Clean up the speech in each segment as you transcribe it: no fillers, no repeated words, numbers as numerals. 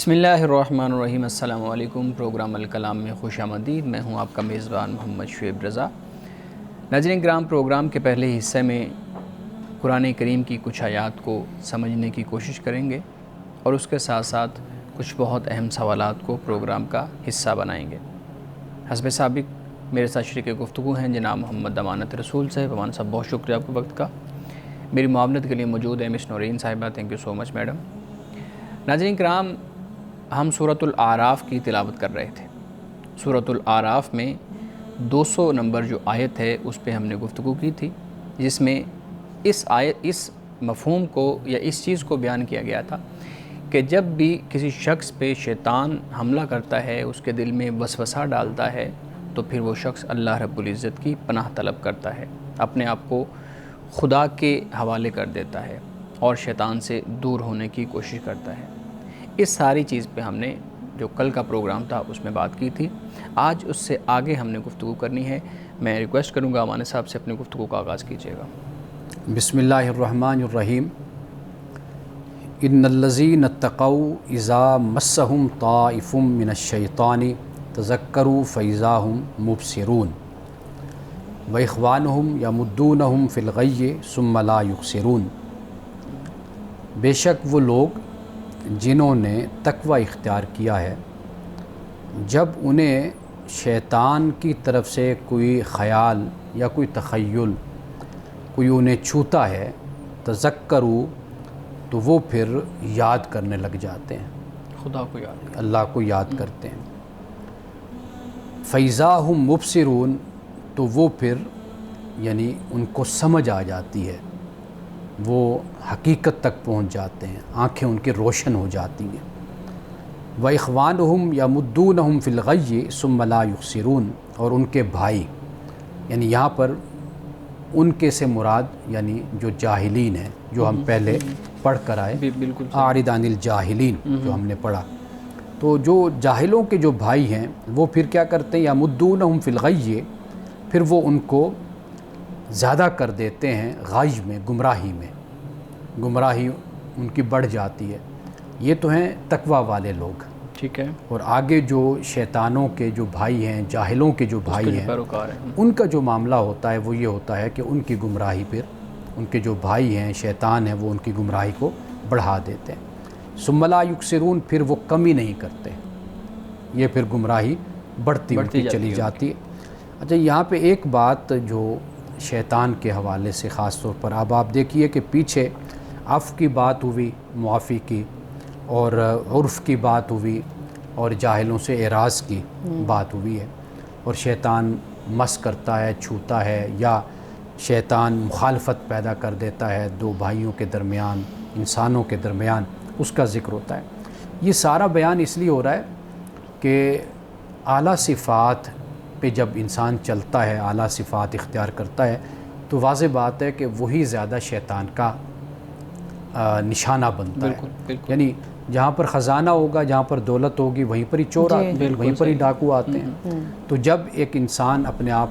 بسم اللہ الرحمن الرحیم۔ السلام علیکم۔ پروگرام الکلام میں خوش آمدید۔ میں ہوں آپ کا میزبان محمد شعیب رضا۔ ناظرین کرام، پروگرام کے پہلے حصے میں قرآن کریم کی کچھ آیات کو سمجھنے کی کوشش کریں گے اور اس کے ساتھ ساتھ کچھ بہت اہم سوالات کو پروگرام کا حصہ بنائیں گے۔ حسب سابق میرے ساتھ شریک گفتگو ہیں جناب محمد امانت رسول صاحب۔ امانت صاحب، بہت شکریہ آپ کے وقت کا۔ میری معاونت کے لیے موجود ہے مس نورین صاحبہ۔ Thank you so much madam. ناظرین کرام، ہم سورۃ الاعراف کی تلاوت کر رہے تھے۔ سورۃ الاعراف میں 200 نمبر جو آیت ہے اس پہ ہم نے گفتگو کی تھی، جس میں اس مفہوم کو یا اس چیز کو بیان کیا گیا تھا کہ جب بھی کسی شخص پہ شیطان حملہ کرتا ہے، اس کے دل میں وسوسہ ڈالتا ہے، تو پھر وہ شخص اللہ رب العزت کی پناہ طلب کرتا ہے، اپنے آپ کو خدا کے حوالے کر دیتا ہے اور شیطان سے دور ہونے کی کوشش کرتا ہے۔ اس ساری چیز پہ ہم نے جو کل کا پروگرام تھا اس میں بات کی تھی۔ آج اس سے آگے ہم نے گفتگو کرنی ہے۔ میں ریکویسٹ کروں گا امانت صاحب سے اپنی گفتگو کا آغاز کیجیے گا۔ بسم اللہ الرحمن الرحیم۔ ان الذین اتقوا اذا مسهم طائف من الشیطان تذکروا فاذا هم مبصرون واخوانهم یمدونهم فی الغی ثم لا یقصرون۔ بے شک وہ لوگ جنہوں نے تقوی اختیار کیا ہے، جب انہیں شیطان کی طرف سے کوئی خیال یا کوئی تخیل کوئی انہیں چھوتا ہے، تذکروا، تو وہ پھر یاد کرنے لگ جاتے ہیں، خدا کو یاد، اللہ کو یاد کرتے ہیں۔ فَإِذَا هُمْ مُبْصِرُونَ، تو وہ پھر یعنی ان کو سمجھ آ جاتی ہے، وہ حقیقت تک پہنچ جاتے ہیں، آنکھیں ان کی روشن ہو جاتی ہیں۔ وَإِخْوَانُهُمْ يَمُدُّونَهُمْ فِي الْغَيِّ ثُمَّ لَا يُقْصِرُونَ، اور ان کے بھائی، یعنی یہاں پر ان کے سے مراد یعنی جو جاہلین ہیں، جو ہم پہلے پڑھ کر آئے، اعرض عن الجاہلین جو ہم نے پڑھا، تو جو جاہلوں کے جو بھائی ہیں وہ پھر کیا کرتے ہیں، یَمُدُّونَهُمْ فِي الْغَيِّ، پھر وہ ان کو زیادہ کر دیتے ہیں غی میں، گمراہی میں، گمراہی ان کی بڑھ جاتی ہے۔ یہ تو ہیں تقوی والے لوگ، ٹھیک ہے، اور آگے جو شیطانوں کے جو بھائی ہیں، جاہلوں کے جو بھائی ہیں، پیروکار ہیں، ان کا جو معاملہ ہوتا ہے وہ یہ ہوتا ہے کہ ان کی گمراہی، پھر ان کے جو بھائی ہیں شیطان ہیں، وہ ان کی گمراہی کو بڑھا دیتے ہیں۔ ثم لا یقصرون، پھر وہ کمی نہیں کرتے، یہ پھر گمراہی بڑھتی چلی جاتی ہے۔ اچھا، یہاں پہ ایک بات جو شیطان کے حوالے سے خاص طور پر، اب آپ دیکھیے کہ پیچھے عفو کی بات ہوئی، معافی کی، اور عرف کی بات ہوئی، اور جاہلوں سے اعراض کی بات ہوئی ہے، اور شیطان مس کرتا ہے، چھوتا ہے، یا شیطان مخالفت پیدا کر دیتا ہے دو بھائیوں کے درمیان، انسانوں کے درمیان، اس کا ذکر ہوتا ہے۔ یہ سارا بیان اس لیے ہو رہا ہے کہ اعلیٰ صفات پہ جب انسان چلتا ہے، اعلیٰ صفات اختیار کرتا ہے، تو واضح بات ہے کہ وہی زیادہ شیطان کا نشانہ بنتا ہے۔ یعنی جہاں پر خزانہ ہوگا، جہاں پر دولت ہوگی، وہیں پر ہی چور آتے ہیں، وہیں پر ہی ڈاکو آتے ہیں۔ تو جب ایک انسان اپنے آپ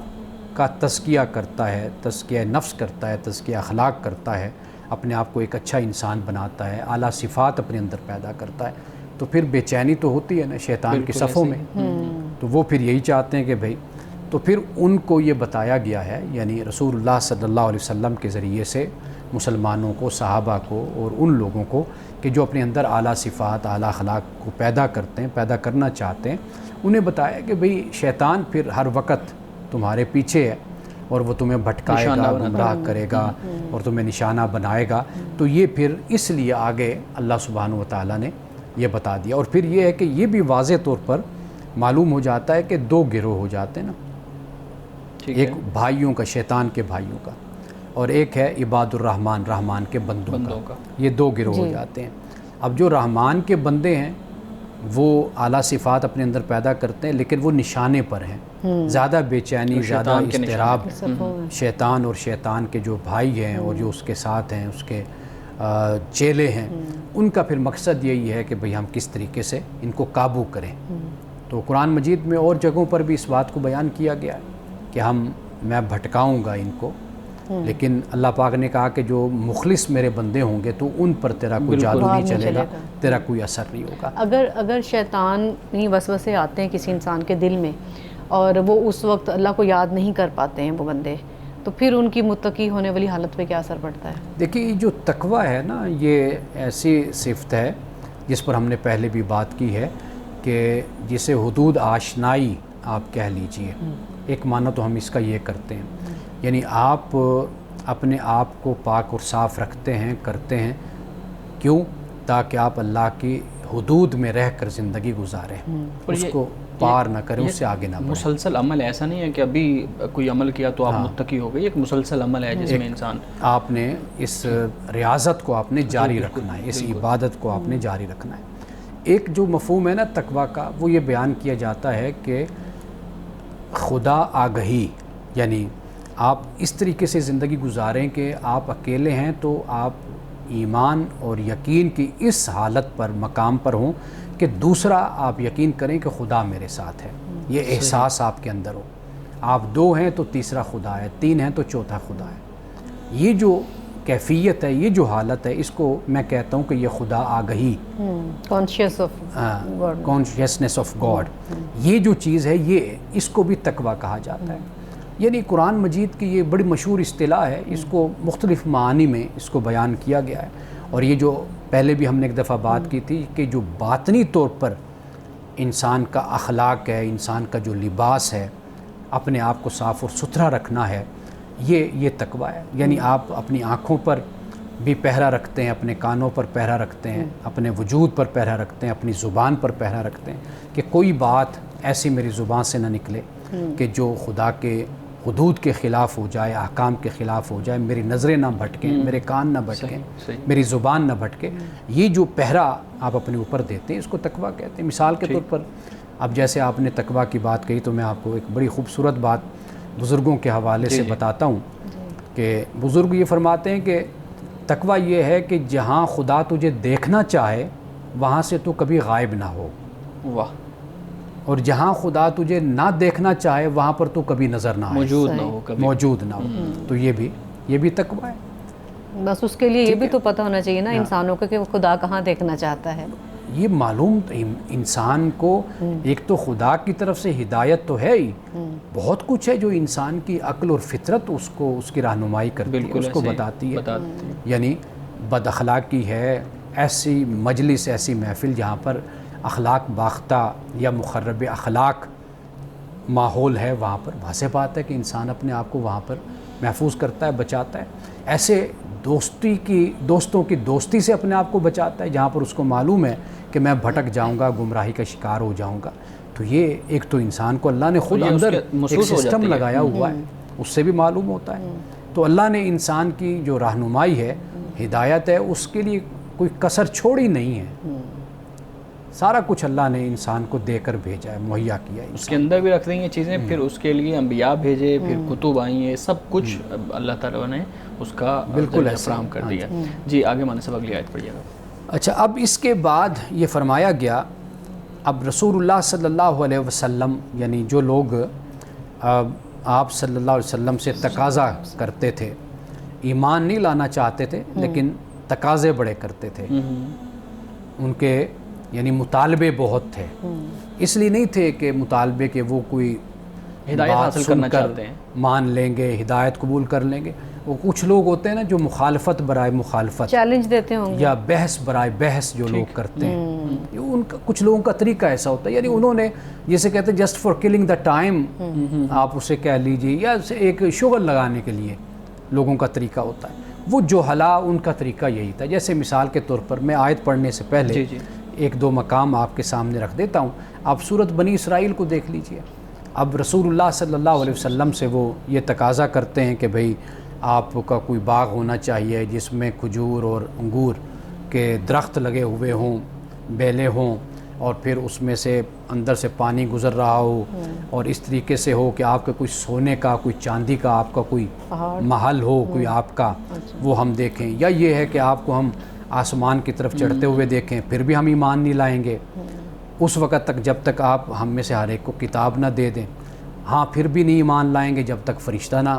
کا تزکیہ کرتا ہے، تزکیہ نفس کرتا ہے، تزکیہ اخلاق کرتا ہے، اپنے آپ کو ایک اچھا انسان بناتا ہے، اعلیٰ صفات اپنے اندر پیدا کرتا ہے، تو پھر بے چینی تو ہوتی ہے نا شیطان کی صفوں میں۔ تو وہ پھر یہی چاہتے ہیں کہ بھئی، تو پھر ان کو یہ بتایا گیا ہے، یعنی رسول اللہ صلی اللہ علیہ وسلم کے ذریعے سے مسلمانوں کو، صحابہ کو، اور ان لوگوں کو کہ جو اپنے اندر اعلیٰ صفات، اعلیٰ اخلاق کو پیدا کرتے ہیں، پیدا کرنا چاہتے ہیں، انہیں بتایا کہ بھئی شیطان پھر ہر وقت تمہارے پیچھے ہے، اور وہ تمہیں بھٹکائے گا، گمراہ کرے گا، اور تمہیں نشانہ بنائے گا۔ تو یہ پھر اس لیے آگے اللہ سبحانہ و تعالیٰ نے یہ بتا دیا۔ اور پھر یہ ہے کہ یہ بھی واضح طور پر معلوم ہو جاتا ہے کہ دو گروہ ہو جاتے ہیں نا، ایک بھائیوں کا، شیطان کے بھائیوں کا، اور ایک ہے عباد الرحمن، رحمان کے بندوں کا۔ یہ دو گروہ ہو جاتے ہیں۔ اب جو رحمان کے بندے ہیں وہ اعلیٰ صفات اپنے اندر پیدا کرتے ہیں، لیکن وہ نشانے پر ہیں، زیادہ بے چینی، زیادہ اضطراب شیطان اور شیطان کے جو بھائی ہیں اور جو اس کے ساتھ ہیں، اس کے چیلے ہیں، ان کا پھر مقصد یہی ہے کہ بھئی ہم کس طریقے سے ان کو قابو کریں۔ تو قرآن مجید میں اور جگہوں پر بھی اس بات کو بیان کیا گیا ہے کہ میں بھٹکاؤں گا ان کو، لیکن اللہ پاک نے کہا کہ جو مخلص میرے بندے ہوں گے تو ان پر تیرا کوئی جادو نہیں چلے گا، تیرا کوئی اثر نہیں ہوگا۔ اگر شیطانی وسوسے آتے ہیں کسی انسان کے دل میں اور وہ اس وقت اللہ کو یاد نہیں کر پاتے ہیں وہ بندے، تو پھر ان کی متقی ہونے والی حالت پہ کیا اثر پڑتا ہے؟ دیکھیے جو تقوی ہے نا، یہ ایسی صفت ہے جس پر ہم نے پہلے بھی بات کی ہے کہ جسے حدود آشنائی آپ کہہ لیجئے، ایک معنی تو ہم اس کا یہ کرتے ہیں، یعنی آپ اپنے آپ کو پاک اور صاف رکھتے ہیں، کرتے ہیں، کیوں؟ تاکہ آپ اللہ کی حدود میں رہ کر زندگی گزاریں، اس کو پار نہ کریں، اس سے آگے نہ بڑھیں۔ مسلسل عمل ایسا نہیں ہے کہ ابھی کوئی عمل کیا تو آپ متقی ہو گئے، ایک مسلسل عمل ہے جس میں انسان آپ نے اس ریاضت کو آپ نے جاری رکھنا ہے، اس عبادت کو آپ نے جاری رکھنا ہے۔ ایک جو مفہوم ہے نا تقویٰ کا، وہ یہ بیان کیا جاتا ہے کہ خدا آگہی، یعنی آپ اس طریقے سے زندگی گزاریں کہ آپ اکیلے ہیں تو آپ ایمان اور یقین کی اس حالت پر مقام پر ہوں کہ دوسرا آپ یقین کریں کہ خدا میرے ساتھ ہے، یہ احساس آپ کے اندر ہو۔ آپ دو ہیں تو تیسرا خدا ہے، تین ہیں تو چوتھا خدا ہے۔ یہ جو کیفیت ہے، یہ جو حالت ہے، اس کو میں کہتا ہوں کہ یہ خدا آگہی، کانشیسنس آف گاڈ، یہ جو چیز ہے، یہ اس کو بھی تقویٰ کہا جاتا ہے۔ یعنی قرآن مجید کی یہ بڑی مشہور اصطلاح ہے، اس کو مختلف معانی میں اس کو بیان کیا گیا ہے، اور یہ جو پہلے بھی ہم نے ایک دفعہ بات کی تھی کہ جو باطنی طور پر انسان کا اخلاق ہے، انسان کا جو لباس ہے، اپنے آپ کو صاف اور ستھرا رکھنا ہے، یہ تقویٰ ہے۔ یعنی آپ اپنی آنکھوں پر بھی پہرا رکھتے ہیں، اپنے کانوں پر پہرا رکھتے ہیں، اپنے وجود پر پہرا رکھتے ہیں، اپنی زبان پر پہرا رکھتے ہیں کہ کوئی بات ایسی میری زبان سے نہ نکلے کہ جو خدا کے حدود کے خلاف ہو جائے، احکام کے خلاف ہو جائے، میری نظریں نہ بھٹکیں، میرے کان نہ بھٹکیں، میری زبان نہ بھٹکے۔ یہ جو پہرا آپ اپنے اوپر دیتے ہیں، اس کو تقویٰ کہتے ہیں۔ مثال کے طور پر اب جیسے آپ نے تقویٰ کی بات کہی تو میں آپ کو ایک بڑی خوبصورت بات بزرگوں کے حوالے سے بتاتا ہوں کہ بزرگ یہ فرماتے ہیں کہ تقویٰ یہ ہے کہ جہاں خدا تجھے دیکھنا چاہے وہاں سے تو کبھی غائب نہ ہو، واہ، اور جہاں خدا تجھے نہ دیکھنا چاہے وہاں پر تو کبھی نظر نہ آئے، موجود نہ ہو کبھی، موجود نہ ہو۔ تو یہ بھی تقویٰ ہے۔ بس اس کے لیے یہ بھی تو پتہ ہونا چاہیے نا انسانوں کو کہ وہ خدا کہاں دیکھنا چاہتا ہے۔ یہ معلوم انسان کو ایک تو خدا کی طرف سے ہدایت تو ہے ہی، بہت کچھ ہے جو انسان کی عقل اور فطرت اس کی رہنمائی کرتی ہے، اس کو بتاتی ہے۔ یعنی بد اخلاقی ہے، ایسی مجلس، ایسی محفل جہاں پر اخلاق باختہ یا مخرب اخلاق ماحول ہے، وہاں پر واضح بات ہے کہ انسان اپنے آپ کو وہاں پر محفوظ کرتا ہے، بچاتا ہے۔ ایسے دوستوں کی دوستی سے اپنے آپ کو بچاتا ہے جہاں پر اس کو معلوم ہے کہ میں بھٹک جاؤں گا، گمراہی کا شکار ہو جاؤں گا۔ تو یہ ایک تو انسان کو اللہ نے خود اندر ایک سسٹم لگایا ہوا ہے، اس سے بھی معلوم ہوتا ہے۔ تو اللہ نے انسان کی جو رہنمائی ہے، ہدایت ہے، اس کے لیے کوئی کسر چھوڑی نہیں ہے، سارا کچھ اللہ نے انسان کو دے کر بھیجا ہے، مہیا کیا ہے، اس کے اندر بھی رکھ دیں یہ چیزیں، پھر اس کے لیے انبیاء بھیجے، پھر کتب آئی ہیں، سب کچھ اللہ تعالیٰ نے اس کا بالکل فراہم کر دیا۔ جی آگے مانے صاحب اگلی آیت پڑھیے گا۔ اچھا، اب اس کے بعد یہ فرمایا گیا، اب رسول اللہ صلی اللہ علیہ وسلم، یعنی جو لوگ آپ صلی اللہ علیہ وسلم سے تقاضا کرتے تھے، ایمان نہیں لانا چاہتے تھے لیکن تقاضے بڑے کرتے تھے، ان کے یعنی مطالبے بہت تھے، اس لیے نہیں تھے کہ مطالبے کے وہ کوئی ہدایت حاصل کرنا چاہتے ہیں، مان لیں گے، ہدایت قبول کر لیں گے۔ وہ کچھ لوگ ہوتے ہیں نا جو مخالفت برائے مخالفت، چیلنج دیتے ہوں گے، یا بحث برائے بحث جو لوگ کرتے ہیں، ان کا کچھ لوگوں کا طریقہ ایسا ہوتا ہے، یعنی انہوں نے جیسے کہتے ہیں just for killing the time, آپ اسے کہہ لیجیے، یا ایک شغل لگانے کے لیے لوگوں کا طریقہ ہوتا ہے۔ وہ جوہلا ان کا طریقہ یہی تھا۔ جیسے مثال کے طور پر میں آیت پڑھنے سے پہلے ایک دو مقام آپ کے سامنے رکھ دیتا ہوں، آپ سورۃ بنی اسرائیل کو دیکھ لیجئے۔ اب رسول اللہ صلی اللہ علیہ وسلم سے وہ یہ تقاضا کرتے ہیں کہ بھئی آپ کا کوئی باغ ہونا چاہیے جس میں کھجور اور انگور کے درخت لگے ہوئے ہوں، بیلیں ہوں، اور پھر اس میں سے اندر سے پانی گزر رہا ہو، اور اس طریقے سے ہو کہ آپ کا کوئی سونے کا، کوئی چاندی کا آپ کا کوئی محل ہو، کوئی آپ کا، وہ ہم دیکھیں۔ یا یہ ہے کہ آپ کو ہم آسمان کی طرف چڑھتے ہوئے دیکھیں، پھر بھی ہم ایمان نہیں لائیں گے اس وقت تک جب تک آپ ہم میں سے ہر ایک کو کتاب نہ دے دیں، ہاں پھر بھی نہیں ایمان لائیں گے جب تک فرشتہ نہ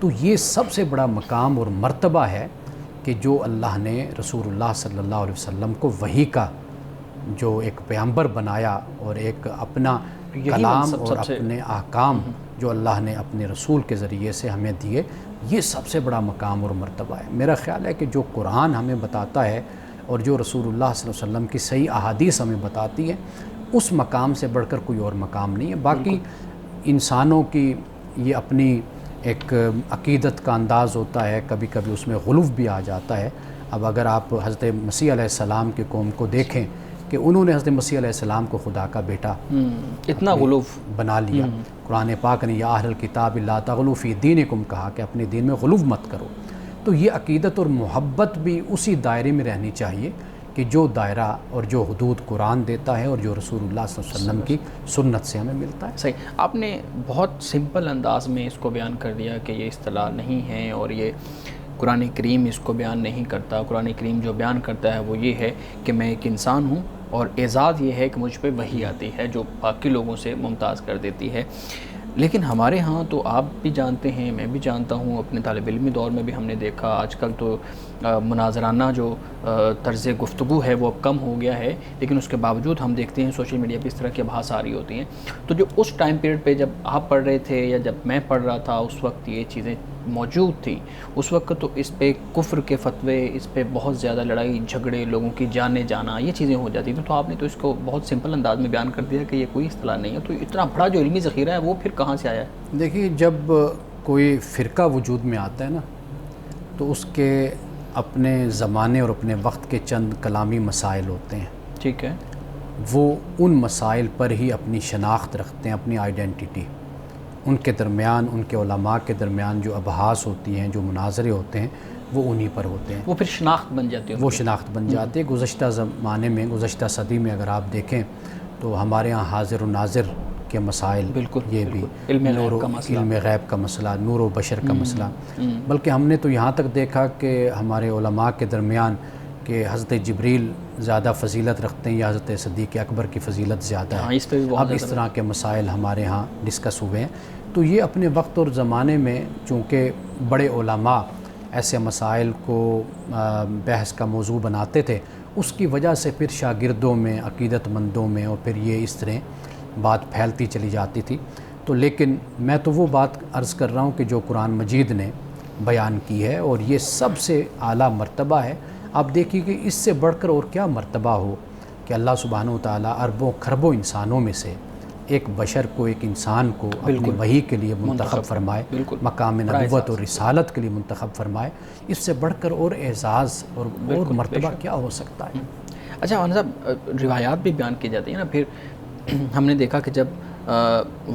تو یہ سب سے بڑا مقام اور مرتبہ ہے کہ جو اللہ نے رسول اللہ صلی اللہ علیہ وسلم کو وحی کا جو ایک پیغمبر بنایا اور ایک اپنا کلام اور اپنے احکام جو اللہ نے اپنے رسول کے ذریعے سے ہمیں دیے، یہ سب سے بڑا مقام اور مرتبہ ہے۔ میرا خیال ہے کہ جو قرآن ہمیں بتاتا ہے اور جو رسول اللہ صلی اللہ علیہ وسلم کی صحیح احادیث ہمیں بتاتی ہے، اس مقام سے بڑھ کر کوئی اور مقام نہیں ہے۔ باقی انسانوں کی یہ اپنی ایک عقیدت کا انداز ہوتا ہے، کبھی کبھی اس میں غلو بھی آ جاتا ہے۔ اب اگر آپ حضرت مسیح علیہ السلام کی قوم کو دیکھیں کہ انہوں نے حضرت مسیح علیہ السلام کو خدا کا بیٹا اتنا غلو بنا لیا۔ قرآن پاک نے یا اہل الکتاب لا تغلوا فی دینکم کہا کہ اپنے دین میں غلو مت کرو۔ تو یہ عقیدت اور محبت بھی اسی دائرے میں رہنی چاہیے کہ جو دائرہ اور جو حدود قرآن دیتا ہے اور جو رسول اللہ صلی اللہ علیہ وسلم کی سنت سے ہمیں ملتا ہے۔ صحیح، آپ نے بہت سمپل انداز میں اس کو بیان کر دیا کہ یہ اصطلاح نہیں ہے اور یہ قرآن کریم اس کو بیان نہیں کرتا۔ قرآن کریم جو بیان کرتا ہے وہ یہ ہے کہ میں ایک انسان ہوں اور اعزاز یہ ہے کہ مجھ پہ وحی آتی ہے جو باقی لوگوں سے ممتاز کر دیتی ہے۔ لیکن ہمارے ہاں تو آپ بھی جانتے ہیں، میں بھی جانتا ہوں، اپنے طالب علمی دور میں بھی ہم نے دیکھا، آج کل تو مناظرانہ جو طرز گفتگو ہے وہ اب کم ہو گیا ہے، لیکن اس کے باوجود ہم دیکھتے ہیں سوشل میڈیا پہ اس طرح کی آبھاس آ رہی ہوتی ہیں۔ تو جو اس ٹائم پیریڈ پہ جب آپ پڑھ رہے تھے یا جب میں پڑھ رہا تھا اس وقت یہ چیزیں موجود تھیں، اس وقت تو اس پہ کفر کے فتوے، اس پہ بہت زیادہ لڑائی جھگڑے، لوگوں کی جانیں جانا، یہ چیزیں ہو جاتی تھیں۔ تو آپ نے تو اس کو بہت سمپل انداز میں بیان کر دیا کہ یہ کوئی اصطلاح نہیں ہے۔ تو اتنا بڑا جو علمی ذخیرہ ہے وہ پھر کہاں سے آیا ہے؟ دیکھیے، جب کوئی فرقہ وجود میں آتا ہے نا تو اس کے اپنے زمانے اور اپنے وقت کے چند کلامی مسائل ہوتے ہیں، ٹھیک ہے، وہ ان مسائل پر ہی اپنی شناخت رکھتے ہیں، اپنی آئیڈینٹی۔ ان کے درمیان، ان کے علماء کے درمیان جو ابحاث ہوتی ہیں، جو مناظرے ہوتے ہیں، وہ انہی پر ہوتے ہیں، وہ پھر شناخت بن جاتی ہے، وہ شناخت بن جاتی ہے۔ گزشتہ زمانے میں، گزشتہ صدی میں اگر آپ دیکھیں تو ہمارے ہاں حاضر و ناظر کے مسائل، بالکل یہ بھی علم غیب کا مسئلہ، نور و بشر کا مسئلہ، بلکہ ہم نے تو یہاں تک دیکھا کہ ہمارے علماء کے درمیان کہ حضرت جبریل زیادہ فضیلت رکھتے ہیں یا حضرت صدیق اکبر کی فضیلت زیادہ ہے۔ اس پہ بھی اب اس طرح کے مسائل ہمارے ہاں ڈسکس ہوئے ہیں۔ تو یہ اپنے وقت اور زمانے میں چونکہ بڑے علماء ایسے مسائل کو بحث کا موضوع بناتے تھے، اس کی وجہ سے پھر شاگردوں میں، عقیدت مندوں میں، اور پھر یہ اس طرح بات پھیلتی چلی جاتی تھی۔ تو لیکن میں تو وہ بات عرض کر رہا ہوں کہ جو قرآن مجید نے بیان کی ہے، اور یہ سب سے اعلیٰ مرتبہ ہے۔ آپ دیکھیے کہ اس سے بڑھ کر اور کیا مرتبہ ہو کہ اللہ سبحانہ و تعالیٰ اربوں خربوں انسانوں میں سے ایک بشر کو، ایک انسان کو اپنی وحی کے لیے منتخب فرمائے، مقام نبوت اور رسالت کے لیے منتخب فرمائے۔ اس سے بڑھ کر اور اعزاز اور مرتبہ کیا ہو سکتا ہے؟ اچھا مولانا صاحب، روایات بھی بیان کی جاتی ہیں نا، پھر ہم نے دیکھا کہ جب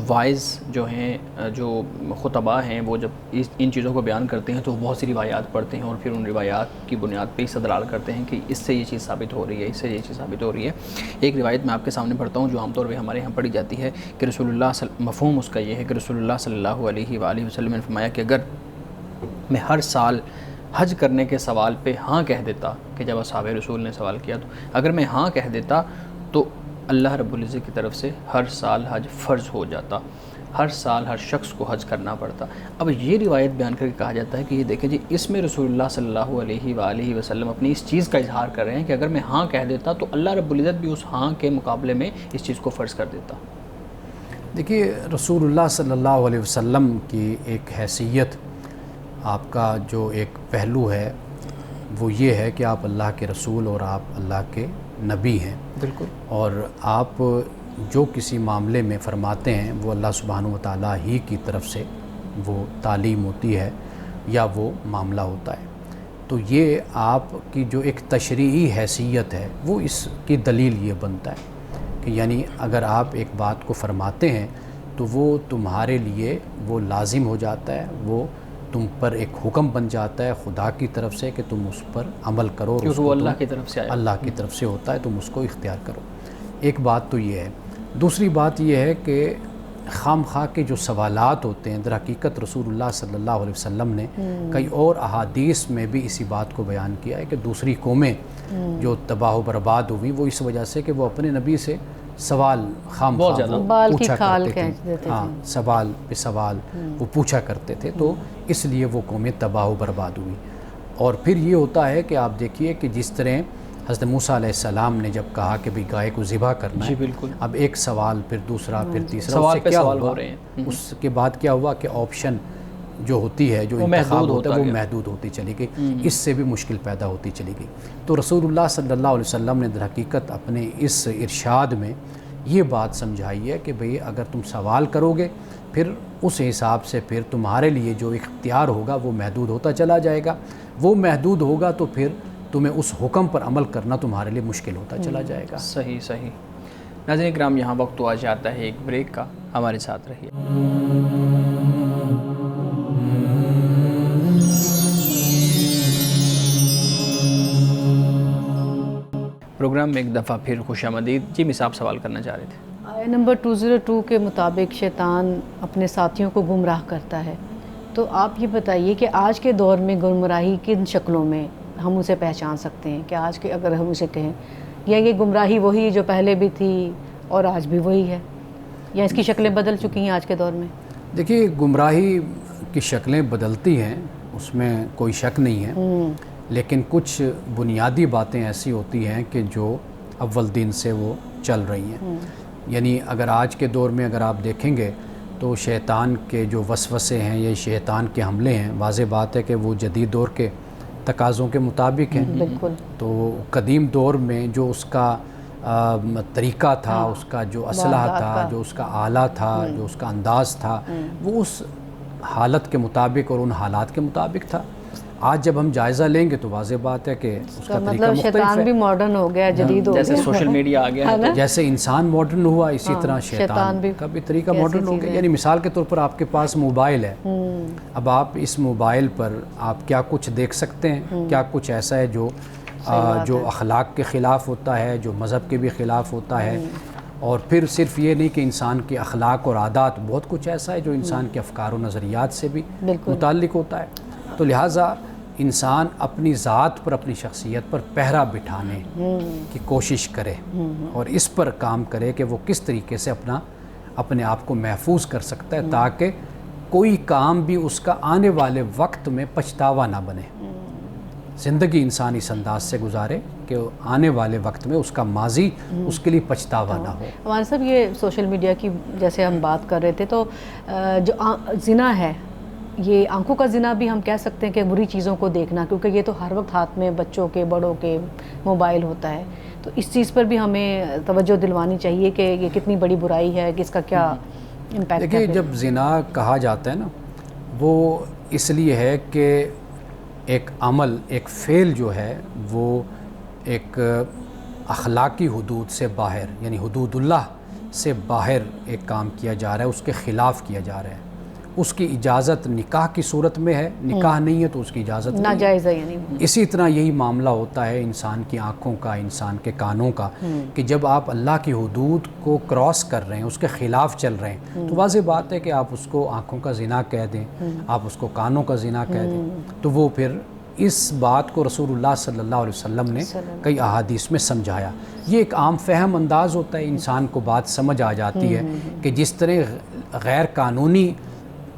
وائز جو ہیں، جو خطباء ہیں، وہ جب ان چیزوں کو بیان کرتے ہیں تو بہت سی روایات پڑھتے ہیں اور پھر ان روایات کی بنیاد پہ استدلال کرتے ہیں کہ اس سے یہ چیز ثابت ہو رہی ہے، اس سے یہ چیز ثابت ہو رہی ہے۔ ایک روایت میں آپ کے سامنے پڑھتا ہوں جو عام طور پہ ہمارے یہاں پڑھی جاتی ہے کہ رسول اللہ مفہوم اس کا یہ ہے کہ رسول اللہ صلی اللہ علیہ وآلہ وسلم نے فرمایا کہ اگر میں ہر سال حج کرنے کے سوال پہ ہاں کہہ دیتا، کہ جب اصحاب رسول نے سوال کیا تو اگر میں ہاں کہہ دیتا تو اللہ رب العزت کی طرف سے ہر سال حج فرض ہو جاتا، ہر سال ہر شخص کو حج کرنا پڑتا۔ اب یہ روایت بیان کر کے کہا جاتا ہے کہ یہ دیکھیں جی، اس میں رسول اللہ صلی اللہ علیہ وآلہ وسلم اپنی اس چیز کا اظہار کر رہے ہیں کہ اگر میں ہاں کہہ دیتا تو اللہ رب العزت بھی اس ہاں کے مقابلے میں اس چیز کو فرض کر دیتا۔ دیکھیے، رسول اللہ صلی اللہ علیہ وسلم کی ایک حیثیت، آپ کا جو ایک پہلو ہے وہ یہ ہے کہ آپ اللہ کے رسول اور آپ اللہ کے نبی ہیں، بالکل، اور آپ جو کسی معاملے میں فرماتے ہیں وہ اللہ سبحانہ و تعالیٰ ہی کی طرف سے وہ تعلیم ہوتی ہے یا وہ معاملہ ہوتا ہے۔ تو یہ آپ کی جو ایک تشریعی حیثیت ہے وہ اس کی دلیل یہ بنتا ہے کہ یعنی اگر آپ ایک بات کو فرماتے ہیں تو وہ تمہارے لیے وہ لازم ہو جاتا ہے، وہ تم پر ایک حکم بن جاتا ہے خدا کی طرف سے کہ تم اس پر عمل کرو، کیونکہ وہ اللہ کی طرف سے آیا، اللہ کی طرف سے ہوتا ہے، تم اس کو اختیار کرو۔ ایک بات تو یہ ہے۔ دوسری بات یہ ہے کہ خام خواہ کے جو سوالات ہوتے ہیں، در حقیقت رسول اللہ صلی اللہ علیہ وسلم نے کئی اور احادیث میں بھی اسی بات کو بیان کیا ہے کہ دوسری قومیں جو تباہ و برباد ہوئی وہ اس وجہ سے کہ وہ اپنے نبی سے سوال خام بہت خواہ زیادہ۔ وہ بال کی پوچھا کھال کرتے کھینچ تھے، دیتے ہاں سوال پہ سوال وہ پوچھا کرتے تھے، تو اس لیے وہ قومیں تباہ و برباد ہوئی۔ اور پھر یہ ہوتا ہے کہ آپ دیکھیے کہ جس طرح حضرت موسیٰ علیہ السلام نے جب کہا کہ بھئی گائے کو ذبح کرنا ہے، جی بالکل، اب ایک سوال پھر دوسرا پھر تیسرا، سوال اس سے پہ کیا سوال ہوا؟ ہو رہے ہیں۔ اس کے بعد کیا ہوا کہ آپشن جو ہوتی ہے، جو وہ انتخاب محدود ہوتا ہے، ہوتا وہ گیا۔ محدود ہوتی چلی گئی، اس سے بھی مشکل پیدا ہوتی چلی گئی۔ تو رسول اللہ صلی اللہ علیہ وسلم نے در حقیقت اپنے اس ارشاد میں یہ بات سمجھائی ہے کہ بھئی اگر تم سوال کرو گے پھر اس حساب سے پھر تمہارے لیے جو اختیار ہوگا وہ محدود ہوتا چلا جائے گا، وہ محدود ہوگا تو پھر تمہیں اس حکم پر عمل کرنا تمہارے لیے مشکل ہوتا چلا جائے گا۔ صحیح صحیح۔ ناظرین کرام، یہاں وقت تو آ جاتا ہے ایک بریک کا، ہمارے ساتھ رہیے۔ پروگرام میں ایک دفعہ پھر خوش آمدید۔ جی مس آپ سوال کرنا چاہ رہے تھے۔ آیت نمبر 202 کے مطابق شیطان اپنے ساتھیوں کو گمراہ کرتا ہے، تو آپ یہ بتائیے کہ آج کے دور میں گمراہی کن شکلوں میں ہم اسے پہچان سکتے ہیں؟ کہ آج کے اگر ہم اسے کہیں یا یہ گمراہی وہی جو پہلے بھی تھی اور آج بھی وہی ہے، یا اس کی شکلیں بدل چکی ہیں آج کے دور میں؟ دیکھیے گمراہی کی شکلیں بدلتی ہیں، اس میں کوئی شک نہیں ہے، لیکن کچھ بنیادی باتیں ایسی ہوتی ہیں کہ جو اول دن سے وہ چل رہی ہیں۔ یعنی اگر آج کے دور میں اگر آپ دیکھیں گے تو شیطان کے جو وسوسے ہیں یا شیطان کے حملے ہیں، واضح بات ہے کہ وہ جدید دور کے تقاضوں کے مطابق ہیں۔ بالکل۔ تو قدیم دور میں جو اس کا طریقہ تھا، اس کا جو اسلحہ تھا، جو اس کا آلہ تھا، جو اس کا انداز تھا، وہ اس حالت کے مطابق اور ان حالات کے مطابق تھا۔ آج جب ہم جائزہ لیں گے تو واضح بات ہے کہ اس کا طریقہ مطلب مختلف شیطان ہے۔ بھی ماڈرن ہو گیا، جدید ہو جیسے گیا، سوشل میڈیا آ گیا ہے تو جیسے انسان ماڈرن ہوا اسی طرح شیطان شیطان بھی کا بھی طریقہ کیسی ماڈرن ہو گیا۔ چیزیں۔ یعنی مثال کے طور پر آپ کے پاس موبائل ہے، اب آپ اس موبائل پر آپ کیا کچھ دیکھ سکتے ہیں، کیا کچھ ایسا ہے جو اخلاق کے خلاف ہوتا ہے، جو مذہب کے بھی خلاف ہوتا ہے، اور پھر صرف یہ نہیں کہ انسان کے اخلاق اور عادات، بہت کچھ ایسا ہے جو انسان کے افکار و نظریات سے بھی متعلق ہوتا ہے۔ تو لہٰذا انسان اپنی ذات پر، اپنی شخصیت پر پہرا بٹھانے کی کوشش کرے اور اس پر کام کرے کہ وہ کس طریقے سے اپنے آپ کو محفوظ کر سکتا ہے، تاکہ کوئی کام بھی اس کا آنے والے وقت میں پچھتاوا نہ بنے۔ زندگی انسان اس انداز سے گزارے کہ آنے والے وقت میں اس کا ماضی اس کے لیے پچھتاوا نہ ہو۔ ہمارے صاحب یہ سوشل میڈیا کی جیسے ہم بات کر رہے تھے، تو جو زنا ہے، یہ آنکھوں کا زنا بھی ہم کہہ سکتے ہیں کہ بری چیزوں کو دیکھنا، کیونکہ یہ تو ہر وقت ہاتھ میں بچوں کے، بڑوں کے موبائل ہوتا ہے، تو اس چیز پر بھی ہمیں توجہ دلوانی چاہیے کہ یہ کتنی بڑی برائی ہے، کہ اس کا کیا امپیکٹ ہے۔ دیکھیے جب زنا کہا جاتا ہے نا، وہ اس لیے ہے کہ ایک عمل، ایک فعل جو ہے وہ ایک اخلاقی حدود سے باہر، یعنی حدود اللہ سے باہر ایک کام کیا جا رہا ہے، اس کے خلاف کیا جا رہا ہے۔ اس کی اجازت نکاح کی صورت میں ہے، نکاح نہیں ہے تو اس کی اجازت نہیں ہے۔ ناجائز ہے یعنی۔ اسی طرح یہی معاملہ ہوتا ہے انسان کی آنکھوں کا، انسان کے کانوں کا، کہ جب آپ اللہ کی حدود کو کراس کر رہے ہیں، اس کے خلاف چل رہے ہیں، تو واضح بات ہے کہ آپ اس کو آنکھوں کا زنا کہہ دیں، آپ اس کو کانوں کا زنا کہہ دیں، تو وہ پھر اس بات کو رسول اللہ صلی اللہ علیہ وسلم نے کئی احادیث میں سمجھایا۔ یہ ایک عام فہم انداز ہوتا ہے، انسان کو بات سمجھ آ جاتی ہے کہ جس طرح غیر قانونی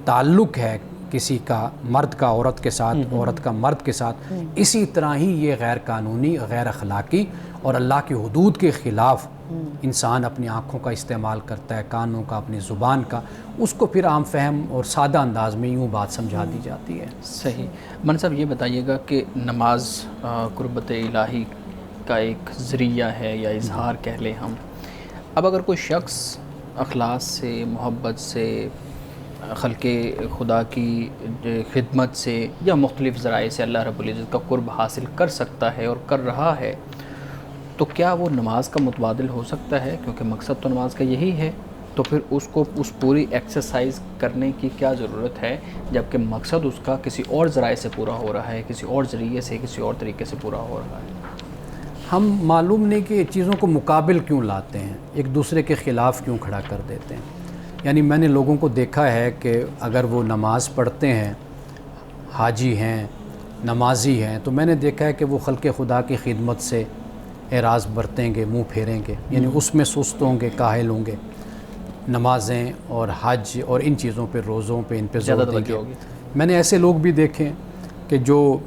تعلق ہے کسی کا مرد کا عورت کے ساتھ، عورت کا مرد کے ساتھ، اسی طرح ہی یہ غیر قانونی، غیر اخلاقی اور اللہ کی حدود کے خلاف انسان اپنی آنکھوں کا استعمال کرتا ہے، کانوں کا، اپنی زبان کا، اس کو پھر عام فہم اور سادہ انداز میں یوں بات سمجھا دی جاتی ہے۔ صحیح۔ من صاحب یہ بتائیے گا کہ نماز قربت الہی کا ایک ذریعہ ہے یا اظہار کہہ لیں ہم، اب اگر کوئی شخص اخلاص سے، محبت سے، خلق خدا کی خدمت سے یا مختلف ذرائع سے اللہ رب العزت کا قرب حاصل کر سکتا ہے اور کر رہا ہے، تو کیا وہ نماز کا متبادل ہو سکتا ہے؟ کیونکہ مقصد تو نماز کا یہی ہے، تو پھر اس کو اس پوری ایکسرسائز کرنے کی کیا ضرورت ہے، جبکہ مقصد اس کا کسی اور ذرائع سے پورا ہو رہا ہے، کسی اور ذریعے سے، کسی اور طریقے سے پورا ہو رہا ہے؟ ہم معلوم نہیں کہ چیزوں کو مقابل کیوں لاتے ہیں، ایک دوسرے کے خلاف کیوں کھڑا کر دیتے ہیں۔ یعنی میں نے لوگوں کو دیکھا ہے کہ اگر وہ نماز پڑھتے ہیں، حاجی ہیں، نمازی ہیں، تو میں نے دیکھا ہے کہ وہ خلق خدا کی خدمت سے اعراض برتیں گے، منہ پھیریں گے، یعنی اس میں سست ہوں گے، کاہل ہوں گے، نمازیں اور حج اور ان چیزوں پہ، روزوں پہ، ان پہ زور دیں گے۔ میں نے ایسے لوگ بھی دیکھے ہیں کہ جو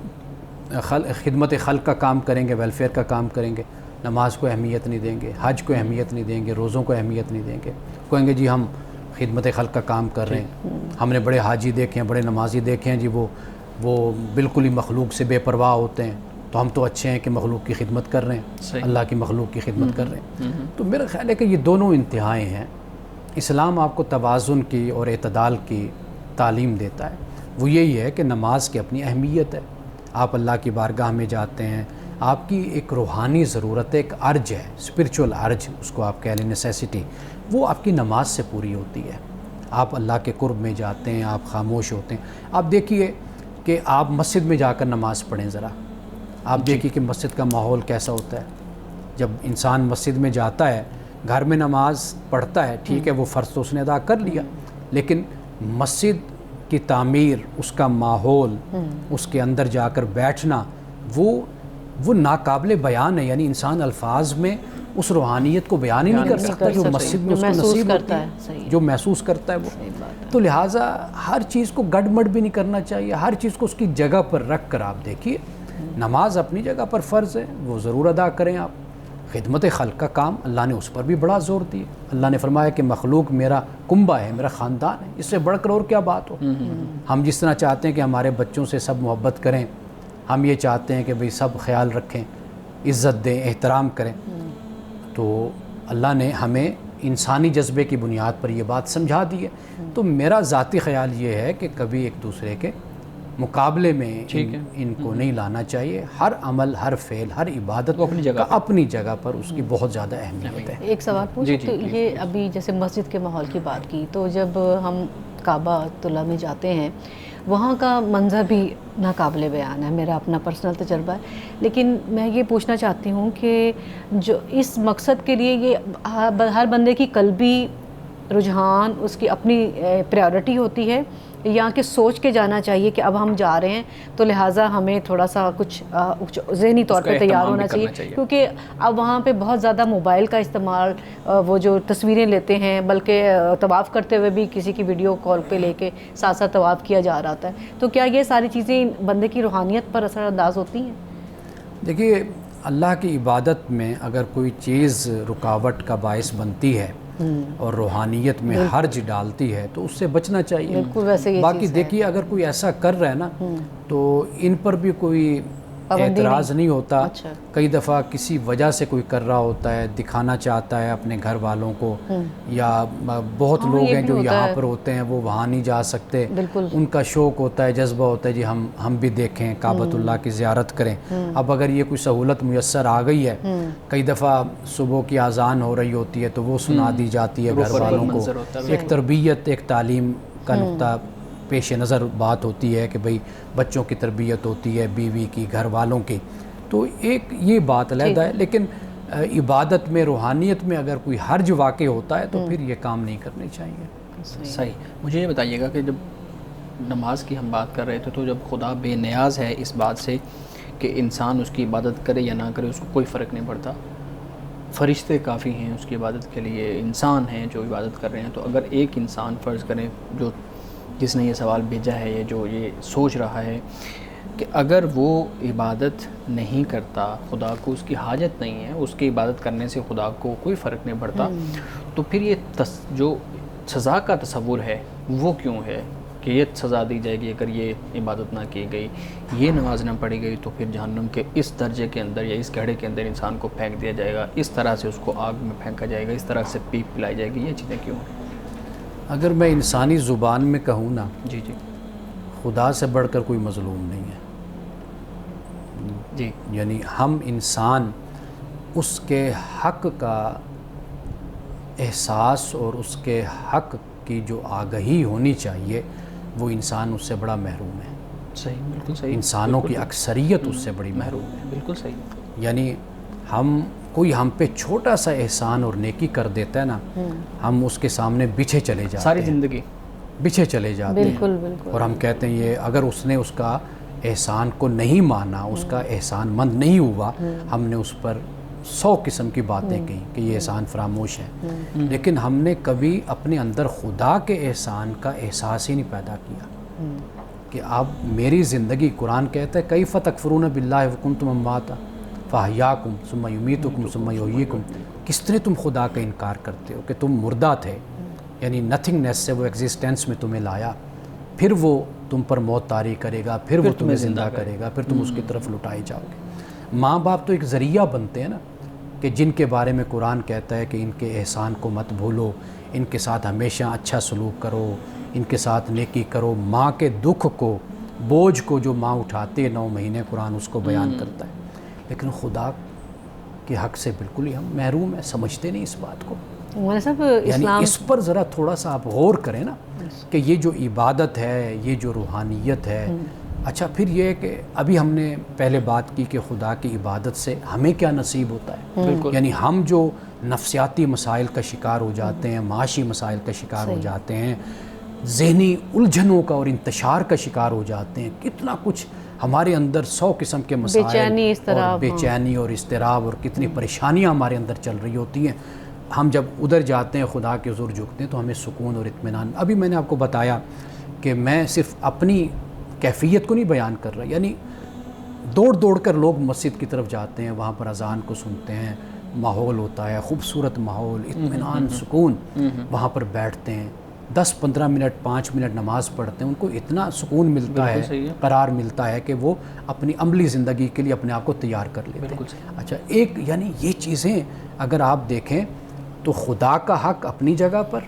خدمت خلق کا کام کریں گے، ویلفیئر کا کام کریں گے، نماز کو اہمیت نہیں دیں گے، حج کو اہمیت نہیں دیں گے، روزوں کو اہمیت نہیں دیں گے، کہیں گے جی ہم خدمت خلق کا کام کر رہے ہیں، ہم نے بڑے حاجی دیکھے ہیں، بڑے نمازی دیکھے ہیں جی، وہ بالکل ہی مخلوق سے بے پرواہ ہوتے ہیں، تو ہم تو اچھے ہیں کہ مخلوق کی خدمت کر رہے ہیں، اللہ کی مخلوق کی خدمت کر رہے ہیں۔ تو میرا خیال ہے کہ یہ دونوں انتہائیں ہیں۔ اسلام آپ کو توازن کی اور اعتدال کی تعلیم دیتا ہے، وہ یہی ہے کہ نماز کی اپنی اہمیت ہے، آپ اللہ کی بارگاہ میں جاتے ہیں، آپ کی ایک روحانی ضرورت ہے، ایک ارج ہے، اسپرچول ارج اس کو آپ کہہ لیں، نیسیسٹی، وہ آپ کی نماز سے پوری ہوتی ہے۔ آپ اللہ کے قرب میں جاتے ہیں، آپ خاموش ہوتے ہیں۔ آپ دیکھیے کہ آپ مسجد میں جا کر نماز پڑھیں ذرا، آپ دیکھیے کہ مسجد کا ماحول کیسا ہوتا ہے۔ جب انسان مسجد میں جاتا ہے، گھر میں نماز پڑھتا ہے، ٹھیک ہے وہ فرض تو اس نے ادا کر لیا، لیکن مسجد کی تعمیر، اس کا ماحول، اس کے اندر جا کر بیٹھنا، وہ ناقابل بیان ہے، یعنی انسان الفاظ میں اس روحانیت کو بیان ہی نہیں کر سکتا جو مسجد میں اس کو نصیب ہوتی ہے، جو محسوس کرتا ہے وہ۔ تو لہٰذا ہر چیز کو گڑبڑ بھی نہیں کرنا چاہیے، ہر چیز کو اس کی جگہ پر رکھ کر آپ دیکھیے، نماز اپنی جگہ پر فرض ہے، وہ ضرور ادا کریں آپ۔ خدمت خلق کا کام اللہ نے اس پر بھی بڑا زور دیا، اللہ نے فرمایا کہ مخلوق میرا کنبہ ہے، میرا خاندان ہے، اس سے بڑھ کر اور کیا بات ہو۔ ہم جس طرح چاہتے ہیں کہ ہمارے بچوں سے سب محبت کریں، ہم یہ چاہتے ہیں کہ بھئی سب خیال رکھیں، عزت دیں، احترام کریں، تو اللہ نے ہمیں انسانی جذبے کی بنیاد پر یہ بات سمجھا دی ہے۔ تو میرا ذاتی خیال یہ ہے کہ کبھی ایک دوسرے کے مقابلے میں ان کو نہیں لانا چاہیے۔ ہر عمل، ہر فعل، ہر عبادت اپنی جگہ پر اس کی بہت زیادہ اہمیت ہے۔ ایک سوال پوچھیں تو یہ ابھی جیسے مسجد کے ماحول کی بات کی، تو جب ہم کعبہ اللہ میں جاتے ہیں، وہاں کا منظر بھی ناقابل بیان ہے، میرا اپنا پرسنل تجربہ ہے، لیکن میں یہ پوچھنا چاہتی ہوں کہ جو اس مقصد کے لیے یہ ہر بندے کی قلبی رجحان، اس کی اپنی پریورٹی ہوتی ہے، یا کہ سوچ کے جانا چاہیے کہ اب ہم جا رہے ہیں تو لہٰذا ہمیں تھوڑا سا کچھ ذہنی طور پہ تیار ہونا چاہیے، کیونکہ اب وہاں پہ بہت زیادہ موبائل کا استعمال، وہ جو تصویریں لیتے ہیں، بلکہ طواف کرتے ہوئے بھی کسی کی ویڈیو کال پہ لے کے ساتھ ساتھ طواف کیا جا رہا ہے، تو کیا یہ ساری چیزیں بندے کی روحانیت پر اثر انداز ہوتی ہیں؟ دیکھیے، اللہ کی عبادت میں اگر کوئی چیز رکاوٹ کا باعث بنتی ہے اور روحانیت میں حرج ڈالتی ہے تو اس سے بچنا چاہیے۔ باقی دیکھیے اگر کوئی ایسا کر رہا ہے نا تو ان پر بھی کوئی اعتراض نہیں ہوتا۔ کئی دفعہ کسی وجہ سے کوئی کر رہا ہوتا ہے، دکھانا چاہتا ہے اپنے گھر والوں کو، یا بہت لوگ ہیں جو یہاں پر ہوتے ہیں وہ وہاں نہیں جا سکتے، ان کا شوق ہوتا ہے، جذبہ ہوتا ہے جی ہم بھی دیکھیں، کعبۃ اللہ کی زیارت کریں۔ اب اگر یہ کوئی سہولت میسر آ گئی ہے، کئی دفعہ صبح کی اذان ہو رہی ہوتی ہے تو وہ سنا دی جاتی ہے گھر والوں کو، ایک تربیت، ایک تعلیم کا نقطہ پیش نظر بات ہوتی ہے کہ بھئی بچوں کی تربیت ہوتی ہے، بیوی کی، گھر والوں کی، تو ایک یہ بات علیحدہ ہے۔ لیکن عبادت میں، روحانیت میں اگر کوئی حرج واقع ہوتا ہے تو پھر یہ کام نہیں کرنے چاہیے۔ صحیح۔ مجھے یہ بتائیے گا کہ جب نماز کی ہم بات کر رہے تھے تو جب خدا بے نیاز ہے اس بات سے کہ انسان اس کی عبادت کرے یا نہ کرے اس کو کوئی فرق نہیں پڑتا، فرشتے کافی ہیں اس کی عبادت کے لیے، انسان ہیں جو عبادت کر رہے ہیں، تو اگر ایک انسان فرض کریں جس نے یہ سوال بھیجا ہے، یہ سوچ رہا ہے کہ اگر وہ عبادت نہیں کرتا، خدا کو اس کی حاجت نہیں ہے، اس کی عبادت کرنے سے خدا کو کوئی فرق نہیں پڑتا، تو پھر یہ جو سزا کا تصور ہے وہ کیوں ہے کہ یہ سزا دی جائے گی اگر یہ عبادت نہ کی گئی، یہ نماز نہ پڑھی گئی تو پھر جہنم کے اس درجے کے اندر یا اس گڑھے کے اندر انسان کو پھینک دیا جائے گا، اس طرح سے اس کو آگ میں پھینکا جائے گا، اس طرح سے پیپ پلائی جائے گی، یہ چیزیں کیوں ہیں؟ اگر میں انسانی زبان میں کہوں نا، جی خدا سے بڑھ کر کوئی مظلوم نہیں ہے جی، یعنی ہم انسان اس کے حق کا احساس اور اس کے حق کی جو آگہی ہونی چاہیے وہ انسان اس سے بڑا محروم ہے۔ صحیح، بالکل صحیح۔ انسانوں کی اکثریت اس سے بڑی محروم ہے، بالکل صحیح۔ یعنی کوئی ہم پہ چھوٹا سا احسان اور نیکی کر دیتا ہے نا، ہم اس کے سامنے بچھے چلے جاتے ہیں، ساری زندگی بچھے چلے جاتے ہیں، اور ہم کہتے ہیں یہ اگر اس نے اس کا احسان کو نہیں مانا، اس کا احسان مند نہیں ہوا، ہم نے اس پر 100 قسم کی باتیں کہیں کہ یہ احسان فراموش ہے، لیکن ہم نے کبھی اپنے اندر خدا کے احسان کا احساس ہی نہیں پیدا کیا کہ اب میری زندگی، قرآن کہتا ہے کیف تکفرون باللہ وکنتم امواتا فاحیاکم ثم یمیتکم ثم یحییکم، کس طرح تم خدا کا انکار کرتے ہو کہ تم مردہ تھے، یعنی نتھنگنیس سے وہ ایگزسٹنس میں تمہیں لایا، پھر وہ تم پر موت طاری کرے گا، پھر وہ تمہیں زندہ کرے گا، پھر تم اس کی طرف لٹائے جاؤ گے۔ ماں باپ تو ایک ذریعہ بنتے ہیں نا، کہ جن کے بارے میں قرآن کہتا ہے کہ ان کے احسان کو مت بھولو، ان کے ساتھ ہمیشہ اچھا سلوک کرو، ان کے ساتھ نیکی کرو۔ ماں کے دکھ کو، بوجھ کو جو ماں اٹھاتے ہیں 9 مہینے، قرآن اس کو بیان کرتا ہے، لیکن خدا کے حق سے بالکل ہی ہم محروم ہیں، سمجھتے نہیں اس بات کو۔ مولانا صاحب یعنی اسلام اس پر ذرا تھوڑا سا آپ غور کریں نا کہ یہ جو عبادت ہے، یہ جو روحانیت ہے، اچھا پھر یہ کہ ابھی ہم نے پہلے بات کی کہ خدا کی عبادت سے ہمیں کیا نصیب ہوتا ہے، یعنی ہم جو نفسیاتی مسائل کا شکار ہو جاتے ہیں، معاشی مسائل کا شکار ہو جاتے ہیں، ذہنی الجھنوں کا اور انتشار کا شکار ہو جاتے ہیں، کتنا کچھ ہمارے اندر 100 قسم کے مسائل اور بے چینی اور اضطراب اور کتنی پریشانیاں ہمارے اندر چل رہی ہوتی ہیں، ہم جب ادھر جاتے ہیں خدا کے حضور جھکتے ہیں تو ہمیں سکون اور اطمینان۔ ابھی میں نے آپ کو بتایا کہ میں صرف اپنی کیفیت کو نہیں بیان کر رہا، یعنی دوڑ دوڑ کر لوگ مسجد کی طرف جاتے ہیں، وہاں پر اذان کو سنتے ہیں، ماحول ہوتا ہے خوبصورت ماحول، اطمینان، سکون، وہاں پر بیٹھتے ہیں 10-15 منٹ 5 منٹ نماز پڑھتے ہیں، ان کو اتنا سکون ملتا ہے، قرار ملتا ہے کہ وہ اپنی عملی زندگی کے لیے اپنے آپ کو تیار کر لیتے ہیں۔ اچھا ایک یعنی یہ چیزیں اگر آپ دیکھیں تو خدا کا حق اپنی جگہ پر،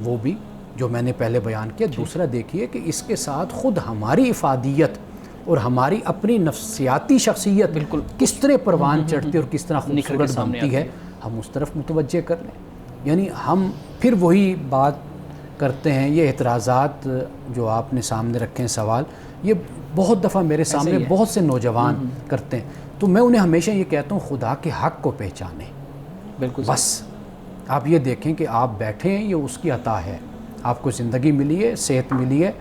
وہ بھی جو میں نے پہلے بیان کیا، دوسرا دیکھیے کہ اس کے ساتھ خود ہماری افادیت اور ہماری اپنی نفسیاتی شخصیت بالکل کس طرح پروان چڑھتی اور کس طرح خوبصورت بنتی ہے، ہم اس طرف متوجہ کر لیں۔ یعنی ہم پھر وہی بات کرتے ہیں، یہ اعتراضات جو آپ نے سامنے رکھے ہیں سوال، یہ بہت دفعہ میرے سامنے بہت سے نوجوان کرتے ہیں، تو میں انہیں ہمیشہ یہ کہتا ہوں خدا کے حق کو پہچانیں، بالکل بس آپ یہ دیکھیں کہ آپ بیٹھے ہیں، یہ اس کی عطا ہے، آپ کو زندگی ملی ہے، صحت ملی ہے،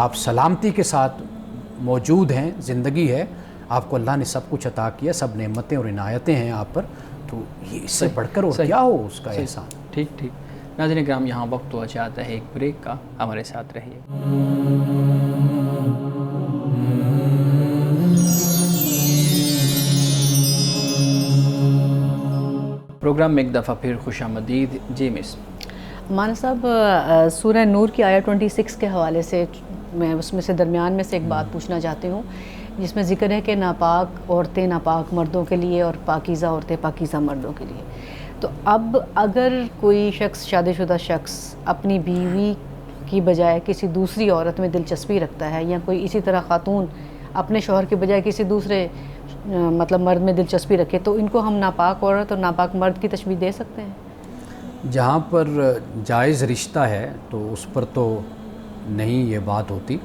آپ سلامتی کے ساتھ موجود ہیں، زندگی ہے، آپ کو اللہ نے سب کچھ عطا کیا، سب نعمتیں اور عنایتیں ہیں آپ پر، تو یہ اس سے بڑھ کر اور کیا ہو اس کا احسان۔ ٹھیک ٹھیک ناظرین کرام، یہاں وقت ہوا چاہتا ہے ایک بریک کا، ہمارے ساتھ رہیے۔ پروگرام میں ایک دفعہ پھر خوش آمدید۔ جی مس مولانا صاحب، سورہ نور کی آیت 26 کے حوالے سے میں اس میں سے درمیان میں سے ایک بات پوچھنا چاہتی ہوں، جس میں ذکر ہے کہ ناپاک عورتیں ناپاک مردوں کے لیے اور پاکیزہ عورتیں پاکیزہ مردوں کے لیے۔ تو اب اگر کوئی شخص، شادی شدہ شخص، اپنی بیوی کی بجائے کسی دوسری عورت میں دلچسپی رکھتا ہے، یا کوئی اسی طرح خاتون اپنے شوہر کے بجائے کسی دوسرے مطلب مرد میں دلچسپی رکھے، تو ان کو ہم ناپاک عورت اور ناپاک مرد کی تشبیہ دے سکتے ہیں؟ جہاں پر جائز رشتہ ہے تو اس پر تو نہیں یہ بات ہوتی۔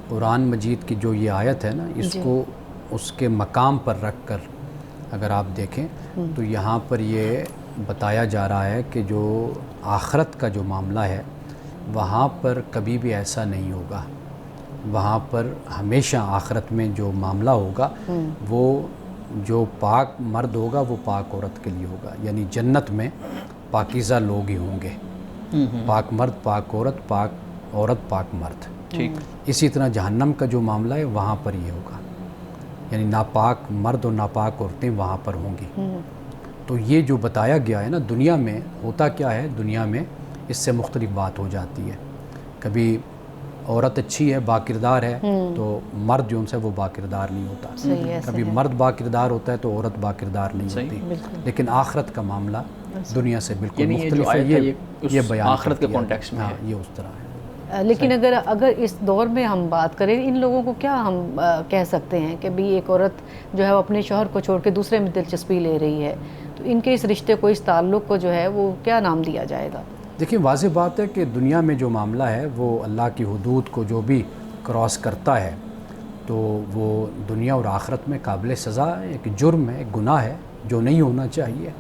قرآن مجید کی جو یہ آیت ہے نا، اس کو اس کے مقام پر رکھ کر اگر آپ دیکھیں تو یہاں پر یہ بتایا جا رہا ہے کہ جو آخرت کا جو معاملہ ہے وہاں پر کبھی بھی ایسا نہیں ہوگا، وہاں پر ہمیشہ آخرت میں جو معاملہ ہوگا وہ جو پاک مرد ہوگا وہ پاک عورت کے لیے ہوگا، یعنی جنت میں پاکیزہ لوگ ہی ہوں گے، پاک مرد پاک عورت، پاک عورت پاک مرد۔ اسی طرح جہنم کا جو معاملہ ہے وہاں پر یہ ہوگا، یعنی ناپاک مرد اور ناپاک عورتیں وہاں پر ہوں گی۔ تو یہ جو بتایا گیا ہے نا، دنیا میں ہوتا کیا ہے، دنیا میں اس سے مختلف بات ہو جاتی ہے، کبھی عورت اچھی ہے، باکردار ہے، تو مرد جو ان سے وہ باکردار نہیں ہوتا، کبھی مرد باکردار ہوتا ہے تو عورت باکردار نہیں ہوتی، لیکن آخرت کا معاملہ دنیا سے بالکل مختلف ہے، یہ بیان آخرت کے کانٹیکسٹ میں یہ اس طرح ہے۔ لیکن اگر اس دور میں ہم بات کریں، ان لوگوں کو کیا ہم کہہ سکتے ہیں کہ بھی ایک عورت جو ہے وہ اپنے شوہر کو چھوڑ کے دوسرے میں دلچسپی لے رہی ہے، تو ان کے اس رشتے کو، اس تعلق کو جو ہے وہ کیا نام دیا جائے گا؟ دیکھیں واضح بات ہے کہ دنیا میں جو معاملہ ہے وہ اللہ کی حدود کو جو بھی کراس کرتا ہے تو وہ دنیا اور آخرت میں قابل سزا ہے، ایک جرم ہے، ایک گناہ ہے جو نہیں ہونا چاہیے۔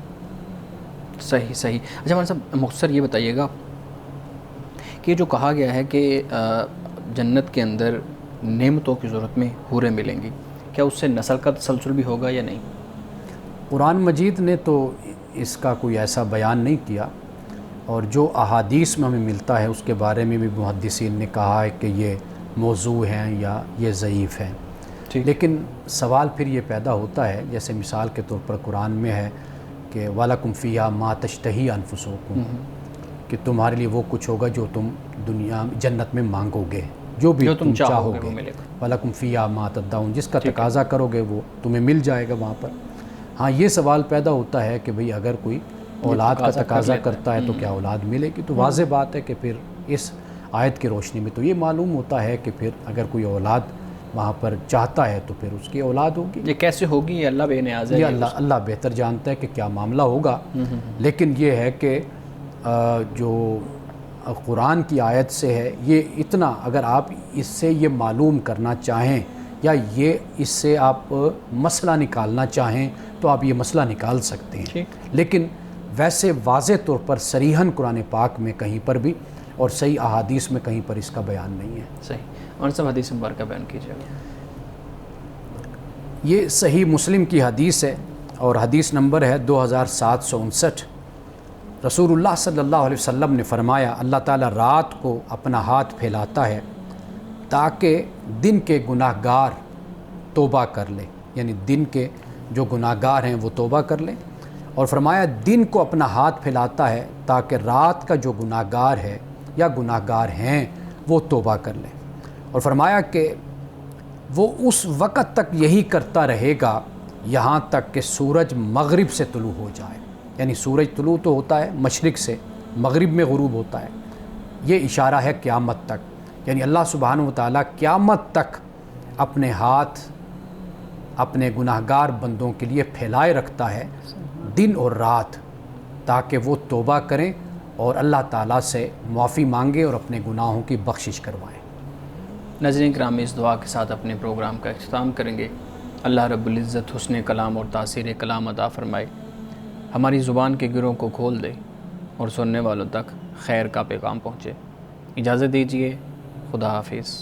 صحیح صحیح۔ اچھا مولانا صاحب مختصر یہ بتائیے گا کہ جو کہا گیا ہے کہ جنت کے اندر نعمتوں کی ضرورت میں حوریں ملیں گی، کیا اس سے نسل کا تسلسل بھی ہوگا یا نہیں؟ قرآن مجید نے تو اس کا کوئی ایسا بیان نہیں کیا، اور جو احادیث میں ہمیں ملتا ہے اس کے بارے میں بھی محدثین نے کہا ہے کہ یہ موضوع ہیں یا یہ ضعیف ہیں۔ لیکن سوال پھر یہ پیدا ہوتا ہے، جیسے مثال کے طور پر قرآن میں ہے کہ وَلَكُمْ فِيهَا مَا تَشْتَهِي أَنفُسُكُمْ، کہ تمہارے لیے وہ کچھ ہوگا جو تم دنیا جنت میں مانگو گے، جو بھی تم چاہو گے، وَلَكُمْ فِيهَا مَا تَدَّعُونَ، جس کا تقاضا کرو گے وہ تمہیں مل جائے گا وہاں پر۔ ہاں یہ سوال پیدا ہوتا ہے کہ بھئی اگر کوئی اولاد کا تقاضا کرتا ہے تو کیا اولاد ملے گی؟ تو واضح بات ہے کہ پھر اس آیت کی روشنی میں تو یہ معلوم ہوتا ہے کہ پھر اگر کوئی اولاد وہاں پر چاہتا ہے تو پھر اس کی اولاد ہوگی۔ یہ کیسے ہوگی یہ اللہ بے نیاز ہے، یہ اللہ بہتر جانتا ہے کہ کیا معاملہ ہوگا، لیکن یہ ہے کہ جو قرآن کی آیت سے ہے یہ اتنا، اگر آپ اس سے یہ معلوم کرنا چاہیں یا یہ اس سے آپ مسئلہ نکالنا چاہیں تو آپ یہ مسئلہ نکال سکتے ہیں، لیکن ویسے واضح طور پر صریحاً قرآن پاک میں کہیں پر بھی اور صحیح احادیث میں کہیں پر اس کا بیان نہیں ہے۔ صحیح، اور سب حدیث مبارکہ بیان کیجیے گا۔ یہ صحیح مسلم کی حدیث ہے اور حدیث نمبر ہے 2759۔ رسول اللہ صلی اللہ علیہ وسلم نے فرمایا، اللہ تعالیٰ رات کو اپنا ہاتھ پھیلاتا ہے تاکہ دن کے گناہ گار توبہ کر لے، یعنی دن کے جو گناہ گار ہیں وہ توبہ کر لیں، اور فرمایا دن کو اپنا ہاتھ پھیلاتا ہے تاکہ رات کا جو گناہ گار ہے یا گناہ گار ہیں وہ توبہ کر لیں، اور فرمایا کہ وہ اس وقت تک یہی کرتا رہے گا یہاں تک کہ سورج مغرب سے طلوع ہو جائے، یعنی سورج طلوع تو ہوتا ہے مشرق سے، مغرب میں غروب ہوتا ہے، یہ اشارہ ہے قیامت تک، یعنی اللہ سبحانہ وتعالیٰ قیامت تک اپنے ہاتھ اپنے گناہ گار بندوں کے لیے پھیلائے رکھتا ہے دن اور رات، تاکہ وہ توبہ کریں اور اللہ تعالیٰ سے معافی مانگیں اور اپنے گناہوں کی بخشش کروائیں۔ ناظرین کرام، اس دعا کے ساتھ اپنے پروگرام کا اختتام کریں گے۔ اللہ رب العزت حسن کلام اور تاثیر کلام عطا فرمائے، ہماری زبان کے گروں کو کھول دے اور سننے والوں تک خیر کا پیغام پہنچے۔ اجازت دیجیے، خدا حافظ۔